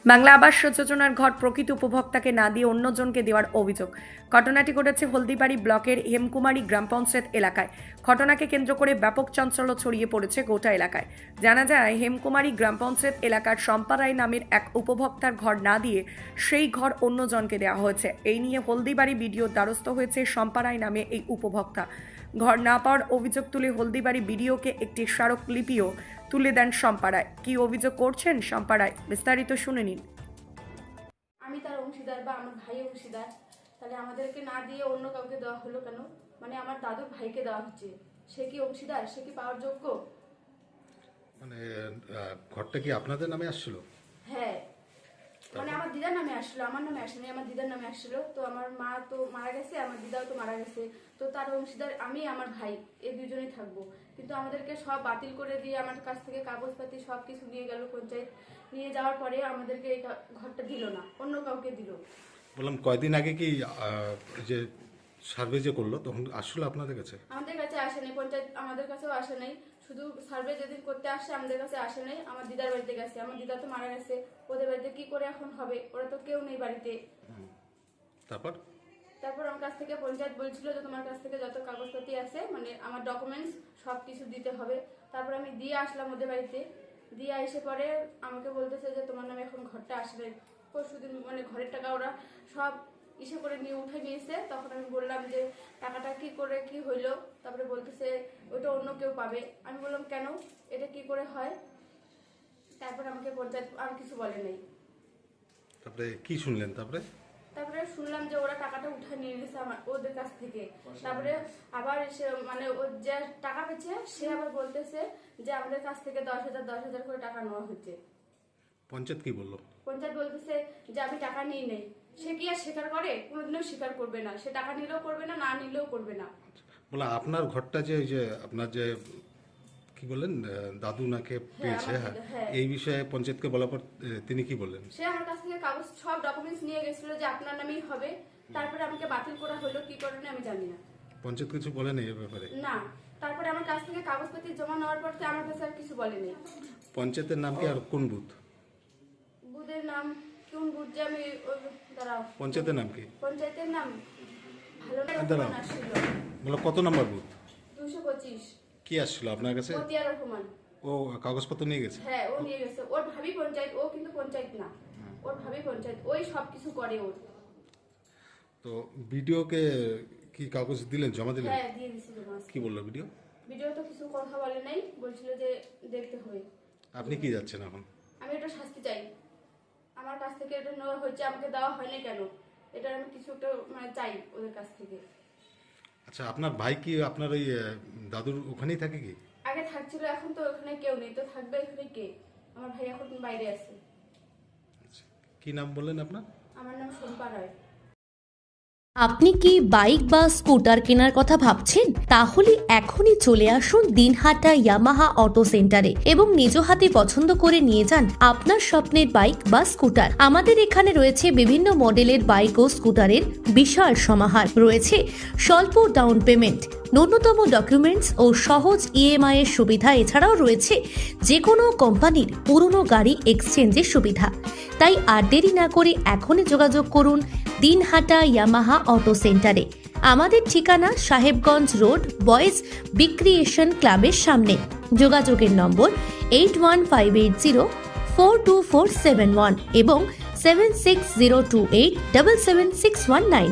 বাংলা আবাস যোজনার ঘর প্রকৃত উপভোক্তাকে না দিয়ে অন্যজনকে দেওয়ার অভিযোগ। ঘটনাটি ঘটেছে হলদিবাড়ি ব্লকের হেমকুমারী গ্রাম পঞ্চায়েত এলাকায়। ঘটনাকে কেন্দ্র করে ব্যাপক চাঞ্চল্য ছড়িয়ে পড়েছে গোটা এলাকায়। জানা যায়, হেমকুমারী গ্রাম পঞ্চায়েত এলাকার শম্পা রায় নামের এক উপভোক্তার ঘর না দিয়ে সেই ঘর অন্যজনকে দেওয়া হয়েছে। এই নিয়ে হলদিবাড়ি বিডিওর দ্বারস্থ হয়েছে শম্পা রায় নামে এই উপভোক্তা। ঘর না পাওয়ার অভিযোগ তুলে হলদিবাড়ি বিডিওকে একটি স্মারকলিপিও তুলে দেন শম্পা রায়। কি অভিযোগ করছেন শম্পা রায়, বিস্তারিত শুনে নিন। আমি তার অংশীদার বা আমার ভাই অংশীদার, তাহলে আমাদেরকে না দিয়ে অন্য কাউকে দেওয়া হলো কেন? মানে আমার দাদুর ভাইকে দেওয়া হচ্ছে, সে কি অংশীদার? সে কি পাওয়ার যোগ্য? মানে ঘরটা কি আপনাদের নামে আসছিল? হ্যাঁ, মানে আমার দিদার নামে আসছিল, আমার নামে আসেনি, আমার দিদার নামে আসছিল। তো আমার মা তো মারা গেছে, আমার দিদাও তো মারা গেছে, তো তার অংশীদার আমি, আমার ভাই, এই দুজনেই থাকবো। কিন্তু আমাদেরকে সব বাতিল করে দিয়ে আমার কাছ থেকে কাগজপাতি সব কিছু নিয়ে গেল পঞ্চায়েত। নিয়ে যাওয়ার পরে আমাদেরকে এই ঘরটা দিল না, অন্য কাউকে দিল। বললাম কয়দিন আগে কি যে সার্ভে যে করলো তখন আসলো আপনাদের কাছে? আমাদের কাছে আসে নাই, পঞ্চায়েত আমাদের কাছেও আসে নাই। শুধু সার্ভে যেদিন করতে আসে আমাদের কাছে আসে নাই। আমার দিদার বাড়িতে গেছে, আমার দিদা তো মারা গেছে, ওদের বাড়িতে কি করে এখন হবে? ওরা তো কেউ নেই বাড়িতে। তারপর আমার কাছ থেকে পঞ্চায়েত বলছিল যে তোমার কাছ থেকে যত কাগজপাতি আছে, মানে আমার ডকুমেন্টস সব কিছু দিতে হবে। তারপর আমি দিয়ে আসলাম ওদের বাড়িতে। দিয়ে এসে পরে আমাকে বলতেছে যে তোমার নামে এখন ঘরটা আসবে। পরশুদিন মানে ঘরের টাকা ওরা সব ইসে করে নিয়ে উঠে নিয়েছে। তখন আমি বললাম যে টাকাটা কি করে কি হইলো? তারপরে বলতেছে ওইটা অন্য কেউ পাবে। আমি বললাম কেন, এটা কি করে হয়? তারপর আমাকে পঞ্চায়েত আর কিছু বলে নাই। তারপরে কি শুনলেন? তারপরে শুনলাম যে ওরা টাকাটা উঠে নিয়ে গেছে আমার ওদের কাছ থেকে। তারপরে আবার এসে মানে ও যে টাকা পেয়েছে সে আবার বলতেছে যে আমাদের কাছ থেকে 10,000 করে টাকা নেওয়া হচ্ছে। পঞ্চায়েত কি বললো? পঞ্চায়েত বলতেছে যে আমি টাকা নিই নেই। সে কি আর স্বীকার করে? কোনোদিনও স্বীকার করবে না। সে টাকা নিলেও করবে না, না নিলেও করবে না। বলে আপনার ঘরটা যে আপনার যে কি বললেন দাদু নাকে পেয়েছে, হ্যাঁ, এই বিষয়ে পঞ্চায়েতকে বলার পর তিনি কি বললেন? সে আমার কাছ থেকে কাগজ সব ডকুমেন্টস নিয়ে গেছিল যে আপনার নামেই হবে। তারপরে আমাকে বাতিল করা হলো, কি কারণে আমি জানি না। পঞ্চায়েত কিছু বলেনি এই ব্যাপারে? না, তারপরে আমার কাছ থেকে কাগজপত্র জমা নেওয়ার পর আমার কাছে আর কিছু বলেনি। পঞ্চায়েতের নাম কি আর কোন বুথ? বুথের নাম কোন বুথ যে আমি দাঁড়াও। পঞ্চায়েতের নাম কি? পঞ্চায়েতের নাম ভালো না দাঁড়াও, আসছিল। বলো কত নম্বর বুথ? 225। কি আসছিল আপনার কাছে? মতিয়ার রহমান। ও কাগজপত্র নিয়ে গেছে? হ্যাঁ, ও নিয়ে গেছে। ওর ভাবি পঞ্চায়েত, ও কিন্তু পঞ্চায়েত না। ওর ভাবি পঞ্চায়েত, ওই সব কিছু করে ওর। তো ভিডিওকে কি কাগজ দিলেন, জমা দিলেন? হ্যাঁ, দিয়ে দিছি জমা। কি বললো ভিডিও? ভিডিও তো কিছু কথা বলে নাই, বলছিল যে দেখতে হবে। আপনি কি যাচ্ছেন এখন? আমি এটা শাস্তি চাই। আমার কাছ থেকে এটা নেওয়া হয়েছে, আমাকে দেওয়া হয়নি কেন? এটা আমি কিছু একটা মানে চাই ওদের কাছ থেকে। আচ্ছা, আপনার ভাই কি আপনার ওই দাদুর ওখানেই থাকে কি? আগে থাকছিল, এখন তো ওখানে কেউ নেই, তো থাকবে এখানে কে? আমার ভাই এখন বাইরে আছে। আচ্ছা, কি নাম বললেন আপনার? আমার নাম শম্পা রায়। আপনি কি বাইক বা স্কুটার কেনার কথা ভাবছেন? তাহলে এখনই চলে আসুন দিনহাটা ইয়ামাহা অটো সেন্টারে এবং নিজ হাতে পছন্দ করে নিয়ে যান আপনার স্বপ্নের বাইক বা স্কুটার। আমাদের এখানে রয়েছে বিভিন্ন মডেলের বাইক ও স্কুটারের বিশাল সমাহার। রয়েছে স্বল্প ডাউন পেমেন্ট, ন্যূনতম ডকুমেন্টস ও সহজ ইএমআই এর সুবিধা। এছাড়াও রয়েছে যে কোনো কোম্পানির পুরনো গাড়ি এক্সচেঞ্জের সুবিধা। তাই আর দেরি না করে এখনই যোগাযোগ করুন দিনহাটা ইয়ামাহা অটো সেন্টারে। আমাদের ঠিকানা সাহেবগঞ্জ রোড, বয়েজ বিক্রিয়েশন ক্লাবের সামনে। যোগাযোগের নম্বর 8158042471 এবং 7602877619।